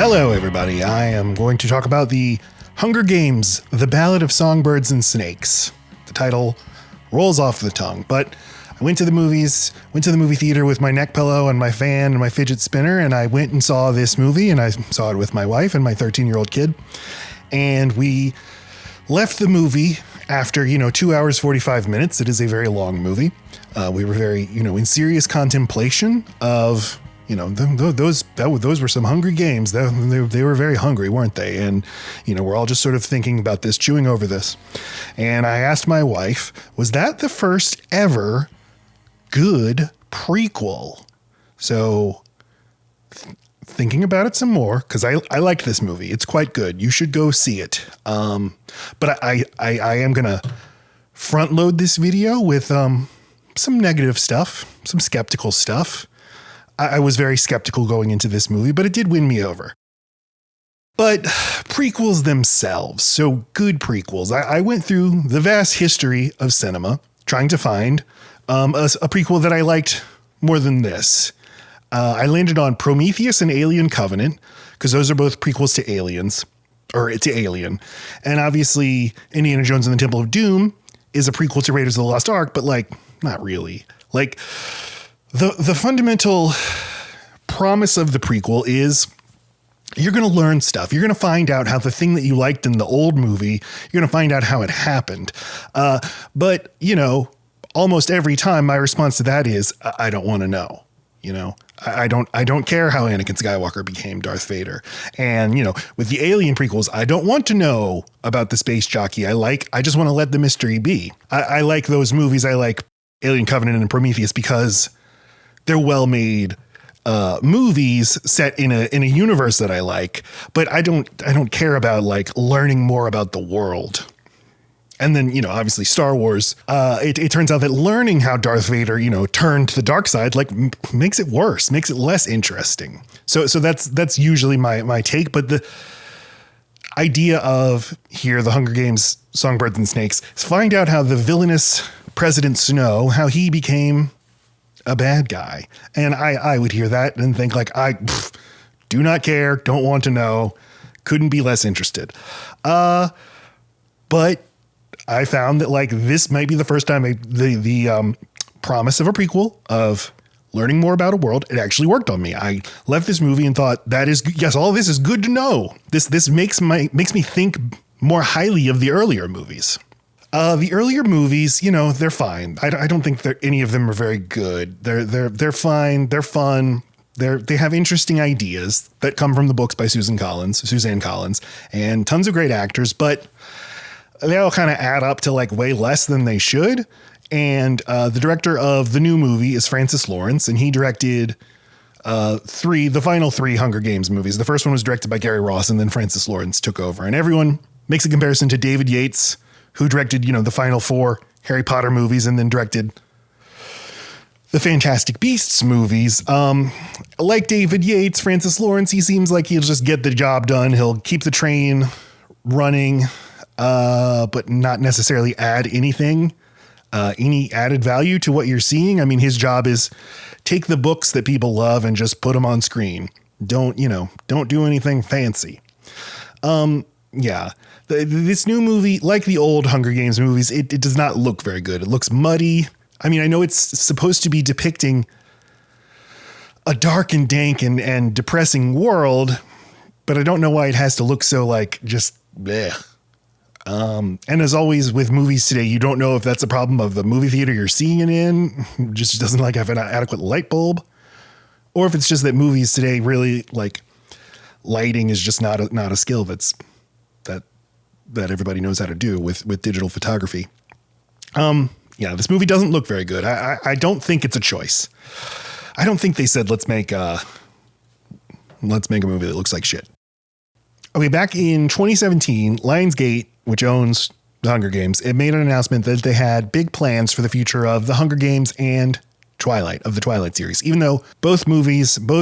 Hello, everybody. I am going to talk about the Hunger Games, The Ballad of Songbirds and Snakes. The title rolls off the tongue, but I went to the movie theater with my neck pillow and my fan and my fidget spinner, and I went and saw this movie, and I saw it with my wife and my 13-year-old kid, and we left the movie after, 2 hours, 45 minutes. It is a very long movie. We were very, in serious contemplation of... those were some hungry games. They were very hungry, weren't they? And, we're all just sort of thinking about this, chewing over this. And I asked my wife, was that the first ever good prequel? So thinking about it some more, because I liked this movie. It's quite good. You should go see it. But I am going to front load this video with some negative stuff, some skeptical stuff. I was very skeptical going into this movie, but it did win me over. But prequels themselves, so good prequels. I went through the vast history of cinema trying to find a prequel that I liked more than this. I landed on Prometheus and Alien Covenant, because those are both prequels to Aliens, or to Alien. And obviously, Indiana Jones and the Temple of Doom is a prequel to Raiders of the Lost Ark, but not really. The fundamental promise of the prequel is you're going to learn stuff. You're going to find out how the thing that you liked in the old movie, you're going to find out how it happened. But almost every time my response to that is, I don't want to know. I don't care how Anakin Skywalker became Darth Vader. And, with the Alien prequels, I don't want to know about the space jockey. I just want to let the mystery be. I like those movies. I like Alien Covenant and Prometheus because they're well-made movies set in a universe that I like, but I don't care about learning more about the world. And then, obviously Star Wars, it turns out that learning how Darth Vader, turned to the dark side, makes it worse, makes it less interesting. So that's usually my take. But the idea of here, the Hunger Games, Songbirds and Snakes, is find out how the villainous President Snow, how he became a bad guy. And I would hear that and think I do not care, don't want to know, couldn't be less interested. But I found that this might be the first time the promise of a prequel of learning more about a world, it actually worked on me. I left this movie and thought yes, all of this is good to know. This makes me think more highly of the earlier movies. The earlier movies, they're fine. I don't think any of them are very good. They're fine. They're fun. They have interesting ideas that come from the books by Suzanne Collins, and tons of great actors, but they all kind of add up to way less than they should. And the director of the new movie is Francis Lawrence, and he directed the final three Hunger Games movies. The first one was directed by Gary Ross, and then Francis Lawrence took over. And everyone makes a comparison to David Yates, who directed, the final four Harry Potter movies and then directed the Fantastic Beasts movies. Like David Yates, Francis Lawrence, he seems like he'll just get the job done. He'll keep the train running, but not necessarily add anything, any added value to what you're seeing. I mean, his job is take the books that people love and just put them on screen. Don't do anything fancy. Yeah. This new movie, like the old Hunger Games movies, it does not look very good. It looks muddy. I mean, I know it's supposed to be depicting a dark and dank and depressing world, but I don't know why it has to look so just bleh. And as always with movies today, you don't know if that's a problem of the movie theater you're seeing it in, just doesn't have an adequate light bulb, or if it's just that movies today really lighting is just not a skill that everybody knows how to do with digital photography. This movie doesn't look very good. I don't think it's a choice. I don't think they said, let's make a movie that looks like shit. Okay. Back in 2017, Lionsgate, which owns the Hunger Games, it made an announcement that they had big plans for the future of the Hunger Games and the Twilight series, even though both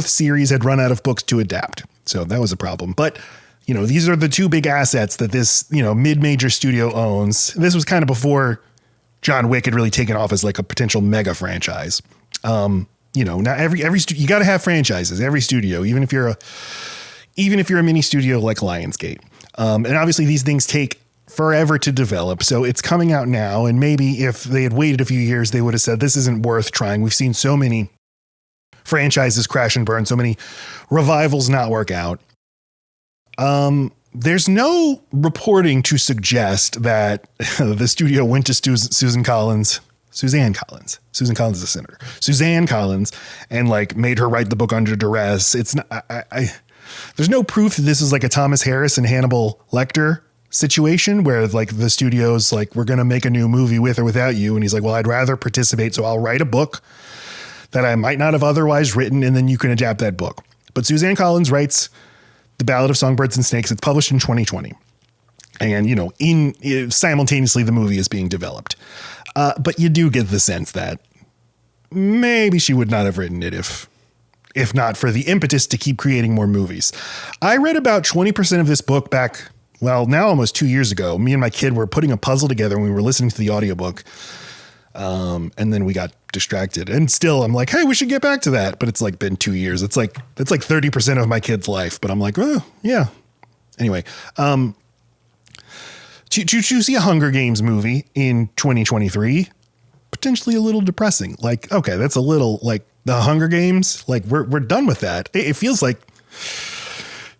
series had run out of books to adapt. So that was a problem. But these are the two big assets that this, mid-major studio owns. This was kind of before John Wick had really taken off as a potential mega franchise. Now every you got to have franchises, every studio, even if you're even if you're a mini studio like Lionsgate. And obviously these things take forever to develop. So it's coming out now. And maybe if they had waited a few years, they would have said, this isn't worth trying. We've seen so many franchises crash and burn, so many revivals not work out. There's no reporting to suggest that the studio went to Suzanne Collins is a senator, Suzanne Collins, and like made her write the book under duress. It's not, there's no proof that this is like a Thomas Harris and Hannibal Lecter situation where like the studio's like, we're going to make a new movie with or without you. And he's like, well, I'd rather participate. So I'll write a book that I might not have otherwise written. And then you can adapt that book. But Suzanne Collins writes The Ballad of Songbirds and Snakes. It's published in 2020. And, you know, simultaneously the movie is being developed. But you do get the sense that maybe she would not have written it if not for the impetus to keep creating more movies. I read about 20% of this book back, well, now almost 2 years ago. Me and my kid were putting a puzzle together when we were listening to the audiobook. And then we got distracted. And still, I'm like, hey, we should get back to that. But it's like been 2 years. It's like 30% of my kid's life. But I'm like, oh, yeah. Anyway, to see a Hunger Games movie in 2023, potentially a little depressing. Like, okay, that's a little like the Hunger Games. Like we're done with that. It feels like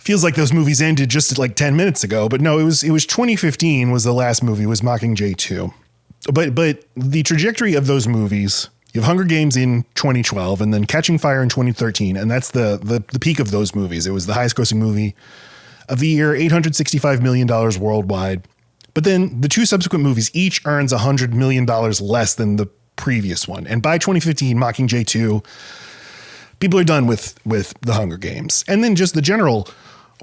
those movies ended just like 10 minutes ago, but no, it was 2015 was the last movie, was Mockingjay 2. But the trajectory of those movies, you have Hunger Games in 2012 and then Catching Fire in 2013. And that's the peak of those movies. It was the highest grossing movie of the year, $865 million worldwide. But then the two subsequent movies each earns $100 million less than the previous one. And by 2015, Mockingjay 2, people are done with the Hunger Games. And then just the general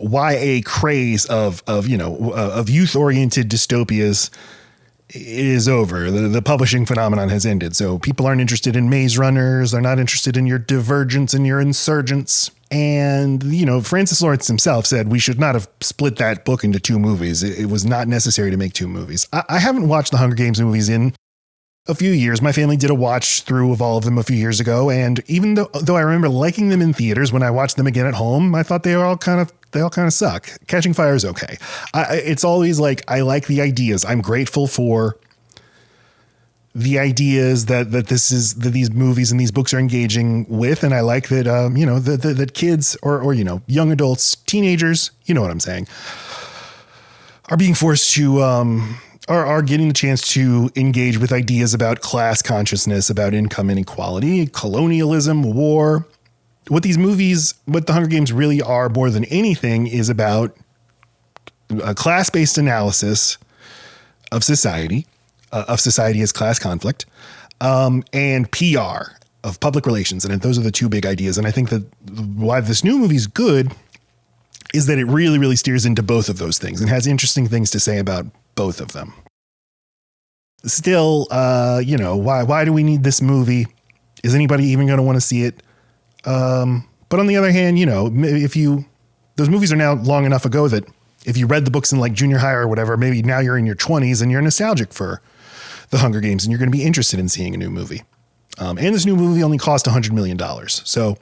YA craze of youth-oriented dystopias is over. The publishing phenomenon has ended. So people aren't interested in Maze Runners. They're not interested in your Divergents and your Insurgents. And, you know, Francis Lawrence himself said we should not have split that book into two movies. It was not necessary to make two movies. I haven't watched the Hunger Games movies in a few years. My family did a watch through of all of them a few years ago. And even though I remember liking them in theaters, when I watched them again at home, I thought they all kind of suck. Catching Fire is okay. It's always like, I like the ideas. I'm grateful for the ideas that these movies and these books are engaging with. And I like that, that kids or, young adults, teenagers, you know what I'm saying, are being forced to, are getting the chance to engage with ideas about class consciousness, about income inequality, colonialism, war. What the Hunger Games really are more than anything is about a class-based analysis of society as class conflict, and PR, of public relations. And those are the two big ideas. And I think that why this new movie is good is that it really, really steers into both of those things and has interesting things to say about both of them. Still, why do we need this movie? Is anybody even going to want to see it? But on the other hand, those movies are now long enough ago that if you read the books in like junior high or whatever, maybe now you're in your 20s and you're nostalgic for the Hunger Games and you're going to be interested in seeing a new movie. And this new movie only cost $100 million. So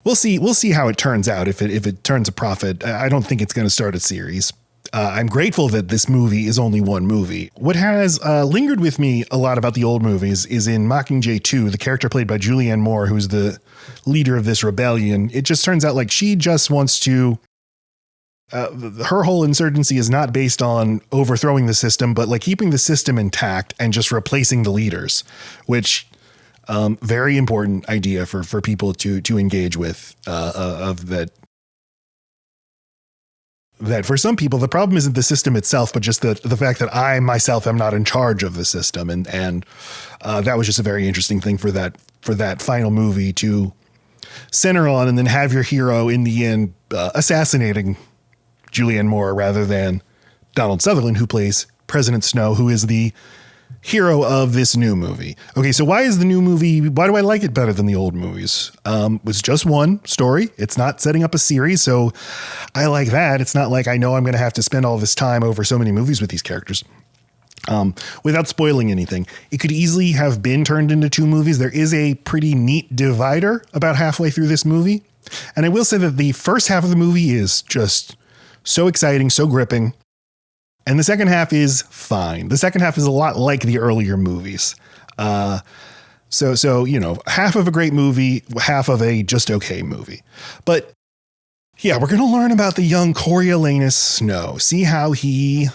we'll see how it turns out. If it turns a profit, I don't think it's going to start a series. I'm grateful that this movie is only one movie. What has lingered with me a lot about the old movies is in Mockingjay 2, the character played by Julianne Moore, who's the leader of this rebellion. It just turns out like she just wants to, her whole insurgency is not based on overthrowing the system, but like keeping the system intact and just replacing the leaders, which very important idea for people to engage with, of that for some people, the problem isn't the system itself, but just the fact that I myself am not in charge of the system. And that was just a very interesting thing for that final movie to center on, and then have your hero in the end assassinating Julianne Moore rather than Donald Sutherland, who plays President Snow, who is the hero of this new movie. Okay, so why do I like it better than the old movies? It's just one story. It's not setting up a series, so I like that. It's not like I know I'm going to have to spend all this time over so many movies with these characters. Without spoiling anything, it could easily have been turned into two movies. There is a pretty neat divider about halfway through this movie And I will say that the first half of the movie is just so exciting, so gripping. And the second half is fine. The second half is a lot like the earlier movies. So, you know, half of a great movie, half of a just okay movie. But yeah, we're going to learn about the young Coriolanus Snow, see how he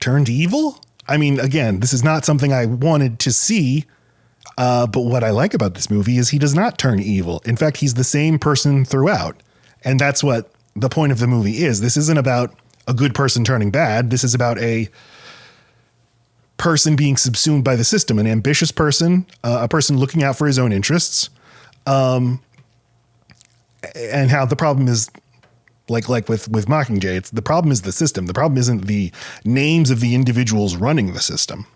turned evil. I mean, again, this is not something I wanted to see. But what I like about this movie is he does not turn evil. In fact, he's the same person throughout. And that's what the point of the movie is. This isn't about a good person turning bad. This is about a person being subsumed by the system, an ambitious person, a person looking out for his own interests. And how the problem is like with Mockingjay, the problem is the system. The problem isn't the names of the individuals running the system.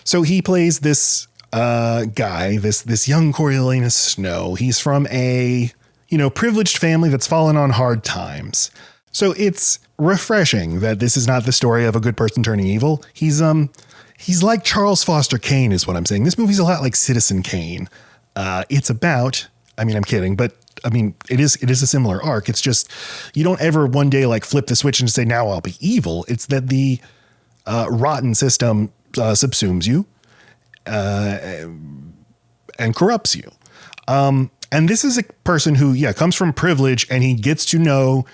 So he plays this guy, this young Coriolanus Snow. He's from a, you know, privileged family that's fallen on hard times. So it's refreshing that this is not the story of a good person turning evil. He's like Charles Foster Kane is what I'm saying. This movie's a lot like Citizen Kane. It's about, I mean, I'm kidding, but I mean, it is a similar arc. It's just, you don't ever one day like flip the switch and say, now I'll be evil. It's that the rotten system subsumes you and corrupts you. And this is a person who, comes from privilege, and he gets to know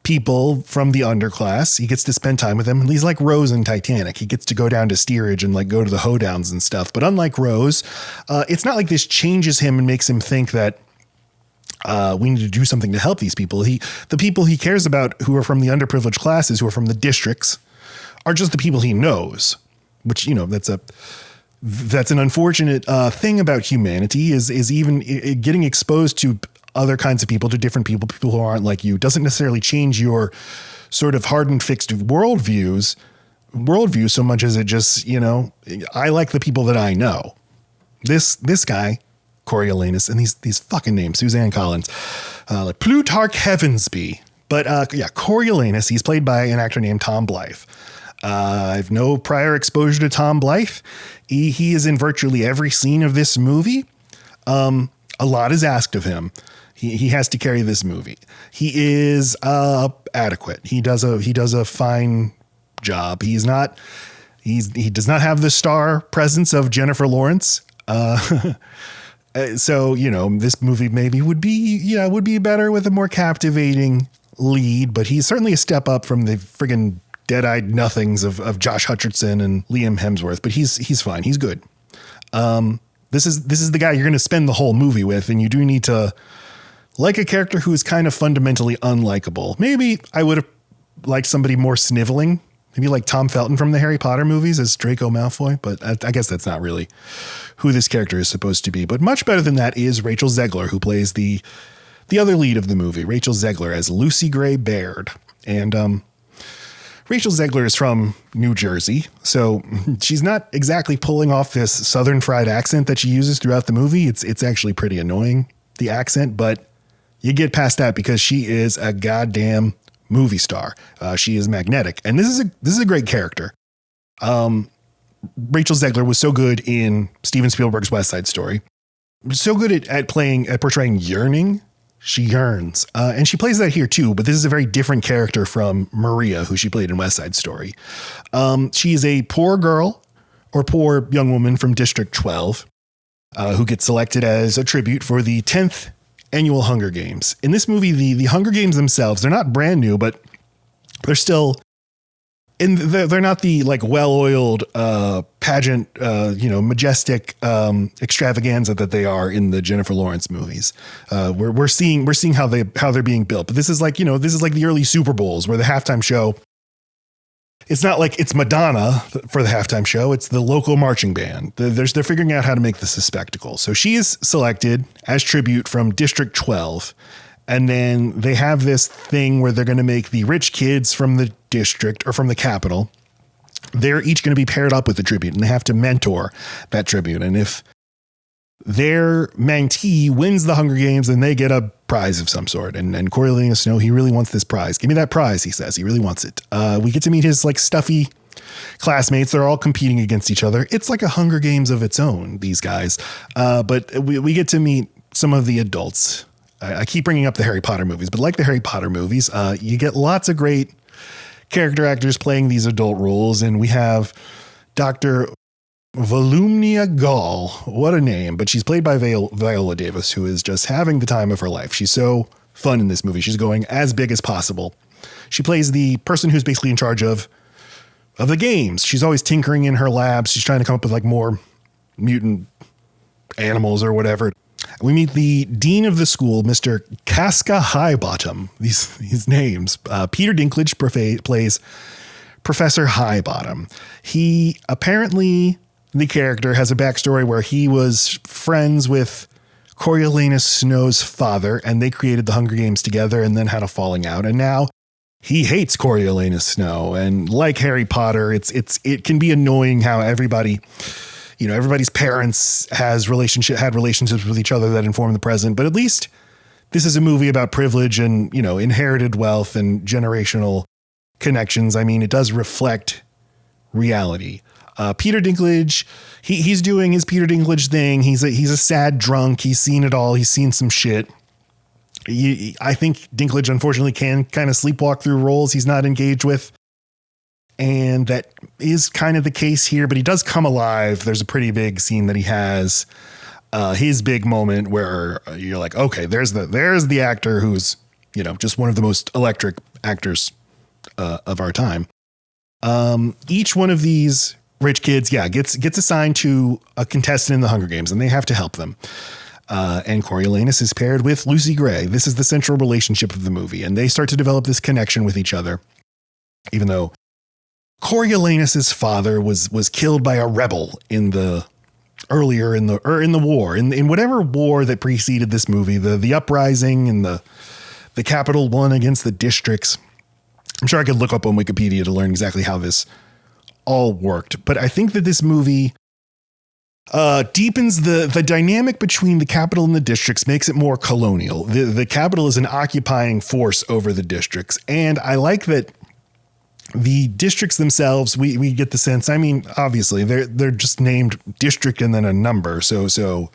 people from the underclass. He gets to spend time with them. He's like Rose in Titanic. He gets to go down to steerage and like go to the hoedowns and stuff. But unlike Rose, it's not like this changes him and makes him think that we need to do something to help these people. The people he cares about who are from the underprivileged classes, who are from the districts, are just the people he knows, which, you know, that's an unfortunate thing about humanity is even getting exposed to other kinds of people, to different people who aren't like you, doesn't necessarily change your sort of hardened, fixed worldview so much as it just, you know, I like the people that I know. This guy, Coriolanus, and these fucking names, Suzanne Collins, like Plutarch Heavensby. But Coriolanus, he's played by an actor named Tom Blythe. I've no prior exposure to Tom Blythe. He is in virtually every scene of this movie. A lot is asked of him. He has to carry this movie. He is adequate. He does a fine job. He does not have the star presence of Jennifer Lawrence. So, you know, this movie maybe would be better with a more captivating lead, but he's certainly a step up from the friggin' dead-eyed nothings of Josh Hutcherson and Liam Hemsworth, but he's fine. He's good. This is the guy you're going to spend the whole movie with, and you do need to like a character who is kind of fundamentally unlikable. Maybe I would have liked somebody more sniveling, maybe like Tom Felton from the Harry Potter movies as Draco Malfoy, but I guess that's not really who this character is supposed to be. But much better than that is Rachel Zegler, who plays the other lead of the movie, Rachel Zegler as Lucy Gray Baird. And Rachel Zegler is from New Jersey, so she's not exactly pulling off this Southern fried accent that she uses throughout the movie. It's actually pretty annoying, the accent, but you get past that because she is a goddamn movie star. She is magnetic, and this is a great character. Rachel Zegler was so good in Steven Spielberg's West Side Story, so good at portraying yearning. She yearns, and she plays that here too, but this is a very different character from Maria, who she played in West Side Story. She is a poor girl or poor young woman from District 12 who gets selected as a tribute for the 10th annual Hunger Games. In this movie, the Hunger Games themselves, they're not brand new, but they're still... And they're not the like well-oiled pageant, majestic extravaganza that they are in the Jennifer Lawrence movies. We're seeing how they're being built. But this is like the early Super Bowls where the halftime show. It's not like it's Madonna for the halftime show. It's the local marching band. They're figuring out how to make this a spectacle. So she is selected as tribute from District 12. And then they have this thing where they're going to make the rich kids from the district or from the capital. They're each going to be paired up with the tribute, and they have to mentor that tribute. And if their mentee wins the Hunger Games, then they get a prize of some sort. And Coriolanus Snow, he really wants this prize. Give me that prize, he says. He really wants it. We get to meet his like stuffy classmates. They're all competing against each other. It's like a Hunger Games of its own, these guys. But we get to meet some of the adults. I keep bringing up the Harry Potter movies, but like the Harry Potter movies, you get lots of great character actors playing these adult roles. And we have Dr. Volumnia Gall. What a name. But she's played by Viola Davis, who is just having the time of her life. She's so fun in this movie. She's going as big as possible. She plays the person who's basically in charge of the games. She's always tinkering in her labs. She's trying to come up with like more mutant animals or whatever. We meet the dean of the school, Mr. Casca Highbottom. These names. Peter Dinklage plays Professor Highbottom. He apparently, the character, has a backstory where he was friends with Coriolanus Snow's father, and they created the Hunger Games together and then had a falling out. And now he hates Coriolanus Snow. And like Harry Potter, it can be annoying how everybody's parents had relationships with each other that inform the present. But at least this is a movie about privilege and, inherited wealth and generational connections. I mean, it does reflect reality. Peter Dinklage, he's doing his Peter Dinklage thing. He's a sad drunk. He's seen it all. He's seen some shit. I think Dinklage, unfortunately, can kind of sleepwalk through roles he's not engaged with. And that is kind of the case here, but he does come alive. There's a pretty big scene that he has, his big moment where you're like, okay, there's the actor who's, just one of the most electric actors of our time. Each one of these rich kids, gets assigned to a contestant in the Hunger Games, and they have to help them. And Coriolanus is paired with Lucy Gray. This is the central relationship of the movie, and they start to develop this connection with each other, even though Coriolanus's father was killed by a rebel in the war, in whatever war that preceded this movie, the uprising and the capital won against the districts. I'm sure I could look up on Wikipedia to learn exactly how this all worked, but I think that this movie deepens the dynamic between the capital and the districts, makes it more colonial. The capital is an occupying force over the districts, and I like that. The districts themselves, we get the sense. I mean, obviously, they're just named district and then a number. So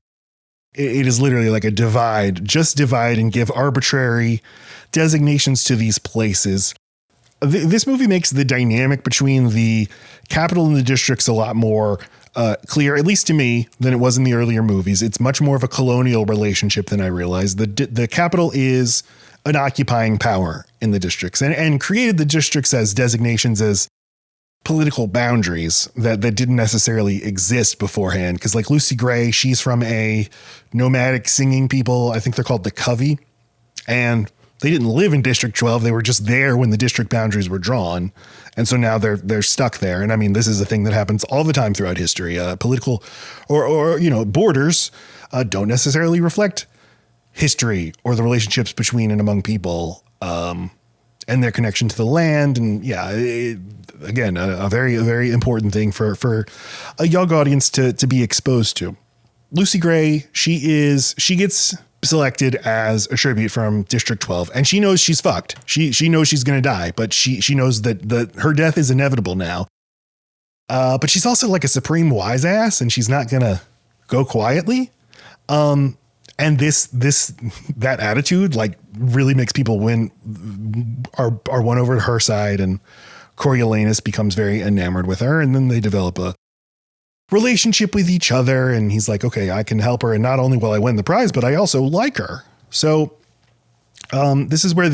it is literally like a divide. Just divide and give arbitrary designations to these places. This movie makes the dynamic between the capital and the districts a lot more clear, at least to me, than it was in the earlier movies. It's much more of a colonial relationship than I realized. The capital is an occupying power in the districts and created the districts as designations, as political boundaries that didn't necessarily exist beforehand. Because like Lucy Gray, she's from a nomadic singing people. I think they're called the Covey, and they didn't live in District 12. They were just there when the district boundaries were drawn. And so now they're stuck there. And I mean, this is a thing that happens all the time throughout history. Political or borders don't necessarily reflect history or the relationships between and among people, and their connection to the land. And again, a very, very important thing for a young audience to be exposed to. Lucy Gray, she gets selected as a tribute from District 12, and she knows she's fucked. She knows she's going to die, but she knows that her death is inevitable now. But she's also like a supreme wise ass, and she's not going to go quietly. And that attitude like really makes people are won over to her side, and Coriolanus becomes very enamored with her, and then they develop a relationship with each other, and he's like, okay, I can help her, and not only will I win the prize, but I also like her. So this is where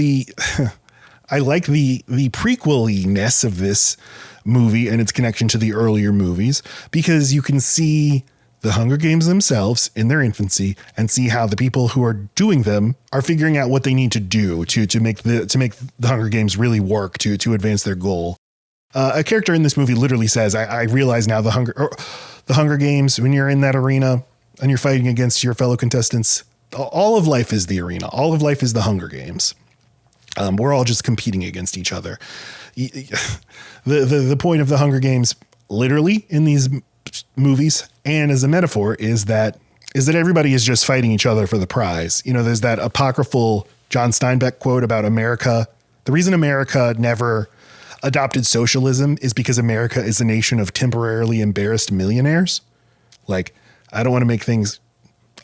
I like the prequel-ness of this movie and its connection to the earlier movies, because you can see the Hunger Games themselves in their infancy and see how the people who are doing them are figuring out what they need to do to make the Hunger Games really work, to advance their goal. A character in this movie literally says, I realize now the Hunger Games, when you're in that arena and you're fighting against your fellow contestants, all of life is the arena. All of life is the Hunger Games. We're all just competing against each other. The point of the Hunger Games, literally in these movies and as a metaphor, is that everybody is just fighting each other for the prize. There's that apocryphal John Steinbeck quote about America. The reason America never adopted socialism is because America is a nation of temporarily embarrassed millionaires. Like, I don't want to make things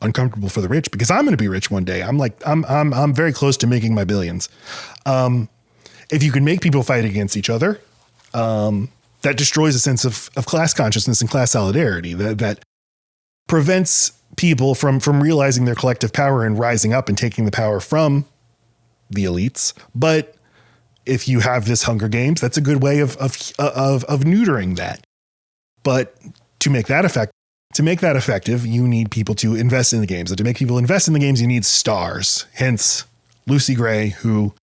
uncomfortable for the rich because I'm going to be rich one day. I'm very close to making my billions. If you can make people fight against each other, that destroys a sense of class consciousness and class solidarity that prevents people from realizing their collective power and rising up and taking the power from the elites. But if you have this Hunger Games, that's a good way of neutering that. But to make that effective, you need people to invest in the games. And to make people invest in the games, you need stars. Hence Lucy Gray, who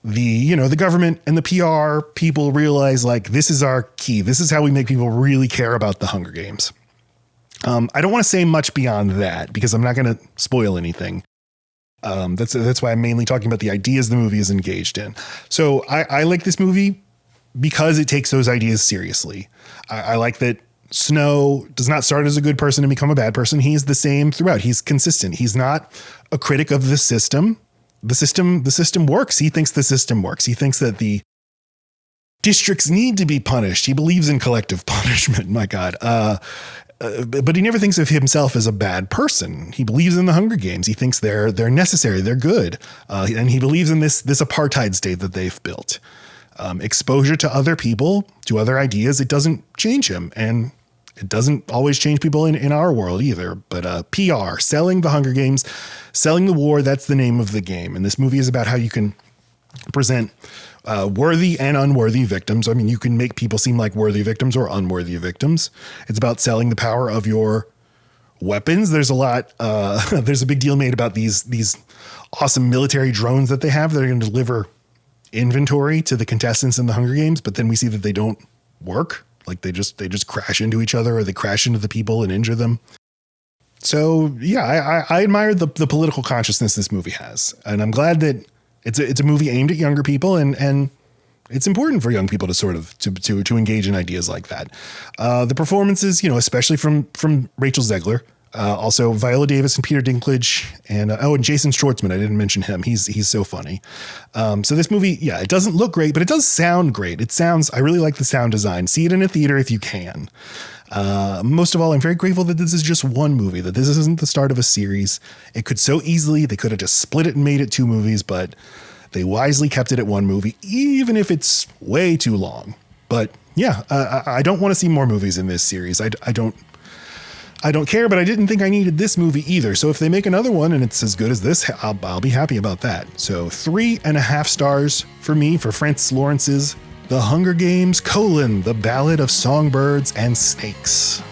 the government and the PR people realize, like, this is our key. This is how we make people really care about the Hunger Games. I don't want to say much beyond that because I'm not going to spoil anything. That's why I'm mainly talking about the ideas the movie is engaged in. So I like this movie because it takes those ideas seriously. I like that Snow does not start as a good person and become a bad person. He's the same throughout. He's consistent. He's not a critic of the system. The system works. He thinks the system works. He thinks that the districts need to be punished. He believes in collective punishment. My God. But he never thinks of himself as a bad person. He believes in the Hunger Games. He thinks they're necessary. They're good. And he believes in this apartheid state that they've built. Exposure to other people, to other ideas, it doesn't change him. And it doesn't always change people in our world either. But PR, selling the Hunger Games, selling the war, that's the name of the game. And this movie is about how you can present worthy and unworthy victims. I mean, you can make people seem like worthy victims or unworthy victims. It's about selling the power of your weapons. There's a big deal made about these awesome military drones that they have that are going to deliver inventory to the contestants in the Hunger Games. But then we see that they don't work. Like they just crash into each other, or they crash into the people and injure them. So yeah, I admire the political consciousness this movie has. And I'm glad that it's a movie aimed at younger people, and it's important for young people to sort of to engage in ideas like that. The performances, especially from Rachel Zegler, also Viola Davis and Peter Dinklage, and Jason Schwartzman. I didn't mention him. He's so funny. So this movie, yeah, it doesn't look great, but it does sound great. I really like the sound design. See it in a theater if you can. Most of all, I'm very grateful that this is just one movie, that this isn't the start of a series. They could have just split it and made it two movies, but they wisely kept it at one movie, even if it's way too long. But yeah, I don't want to see more movies in this series. I don't care, but I didn't think I needed this movie either. So if they make another one and it's as good as this, I'll be happy about that. So 3.5 stars for me for Francis Lawrence's The Hunger Games: The Ballad of Songbirds and Snakes.